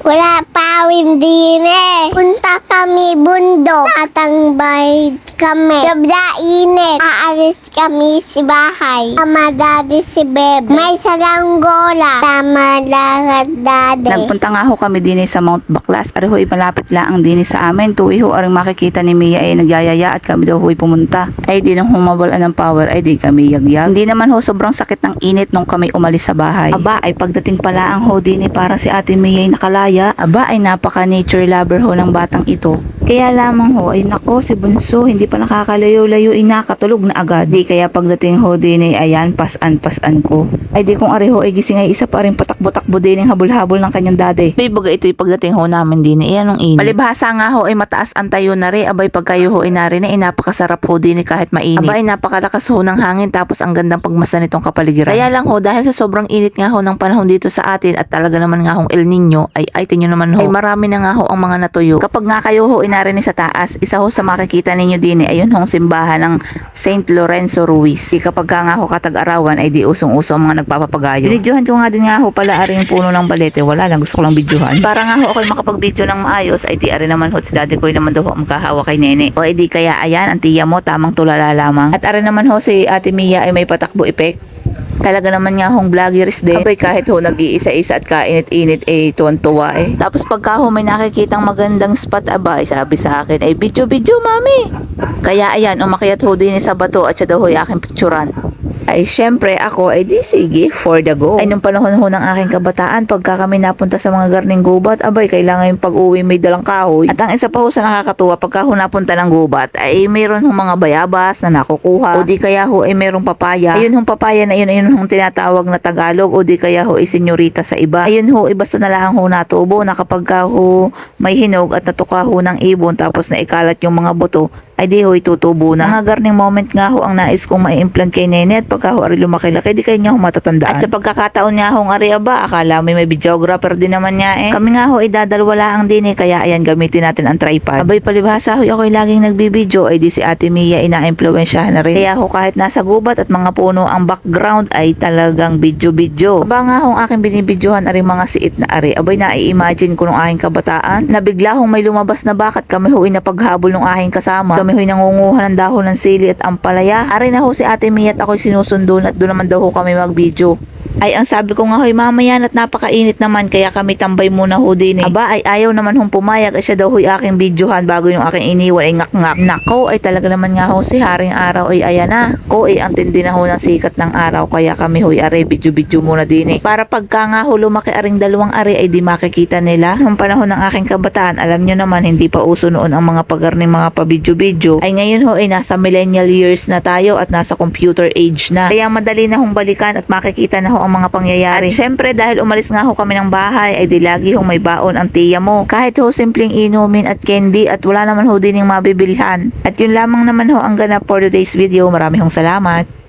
Wala pa din eh. Punta kami bundok. Tatambay kami. Sobra init. Aalis kami sa bahay. Tama daddy si Bebe. May saranggola. Tama lahat daddy. Nagpunta nga ho kami din sa Mount Baclas. Ari ho malapit lang din sa amin. Tuwi ho aring makikita ni Mia ay nagyayaya at kami daw ho pumunta. Ay di nang humabalan ng power ay di kami yagyag. Hindi naman ho sobrang sakit ng init nung kami umalis sa bahay. Aba ay pagdating pala ang ho din para si Ate Mia ay nakalaya. Aba ay napaka nature lover ho ng batang ito. Kaya lamang ho ay nako si Bunso hindi pa nakakalayo-layo nakatulog na agad. Di kaya pagdating ho din ay ayan pasan ko. Ay di kung ari ho ay gising ay isa pa rin patakbo-takbo din ng habol-habol ng kanyang daddy. May baga ito'y pagdating ho namin din ay anong init. Palibhasa nga ho ay mataas ang tayo na rin. Abay pagkayo ho ay narin ay napakasarap ho din kahit mainit. Abay napakalakas ho ng hangin tapos ang gandang pagmasa nitong kapaligiran. Kaya lang ho dahil sa sobrang init nga ho ng panahon dito sa atin at talaga naman nga hong El Nino ay tinyo naman ho ay marami na nga ho ang mga natuyo. Kapag nga kayo ho ay narin sa taas, isa ho sa makikita ninyo din ayun hong simbahan ng Saint Lorenzo Ruiz. Di kapag nga ho katag-arawan ay di usong-uso ang mga nagpapapagayo. Binidyohan ko nga din nga ho pala aring puno ng balete. Wala lang, gusto ko lang bidyohan. Para nga ho ako'y makapag-video ng maayos ay di ari naman ho si daddy ko naman daw ho makahawa kay nene. O ay di kaya ayan ang tiya mo tamang tulala lamang. At ari naman ho si Ate Mia ay may patakbo effect. Talaga naman nga hong vloggers din. Abay kahit ho nag-iisa-isa at kainit-init tuwan-tuwa Tapos pagka ho may nakikitang magandang spot abay sabi sa akin ay video mami. Kaya ayan umakyat ho din sa bato at siya daw ho aking picturean. Ay syempre ako ay di sige for the go. Ay nung panahon ho ng aking kabataan pagka kami napunta sa mga garning gubat abay kailangan yung pag-uwi may dalang kahoy. At ang isa pa ho sa nakakatuwa pagka ho napunta ng gubat ay mayroon hong mga bayabas na nakukuha o di kaya ho ay mayroong papaya. Ayun hong papaya na ayun hong tinatawag na Tagalog o di kaya ho ay senyorita sa iba. Ayun ho basta na lang ho natubo na kapag ho may hinog at natuka ho ng ibon tapos na ikalat yung mga buto ay di ho itutubo na. Mga garning moment nga ho ang nais kong ma-implant kay Nene at pagka ho ari lumaki-laki di kayo niya ho matatandaan. At sa pagkakataon niya hong ari aba akala may videographer din naman niya Kami nga ho ay dadalwala ang din kaya ayan gamitin natin ang tripod. Abay palibhasa ho ako'y laging nagbibideo ay di si Ate Mia ina-impluwensyahan na rin. Kaya ho kahit nasa gubat at mga puno ang background ay talagang video. Aba nga hong aking binibidyohan ari mga siit na ari. Abay na-i-imagine ko nung aking kabataan na bigla hong may lumabas na bakat kami ho ay napaghabol nung aking kasama. Kami ho'y nangunguha ng dahon ng sili at ampalaya. Ari na ho si Ate Mia at ako'y sinusundan at doon naman daw ho kami mag-video. Ay ang sabi ko nga ho'y mamaya at napakainit naman kaya kami tambay muna ho din Aba ay ayaw naman hong pumayag at siya daw ho'y aking videohan bago yung aking iniwan ay ngak-ngak. Nako ay talaga naman nga ho si Haring Araw ay ayan na. Ko ay ang tindi na ho ng sikat ng araw kaya kami ho'y are video muna din Para pagka nga ho lumaki aring dalawang are ay di makikita nila. Nung panahon ng aking kabataan alam nyo naman hindi pa uso noon ang mga pagarning mga pa-video ay ngayon ho ay nasa millennial years na tayo at nasa computer age na. Kaya madali na hong balikan at makikita na ho ang mga pangyayari. At syempre dahil umalis nga ho kami ng bahay ay di lagi hong may baon ang tiya mo. Kahit ho simpleng inumin at candy at wala naman ho din yung mabibilhan. At yun lamang naman ho ang ganap for today's video. Marami hong salamat.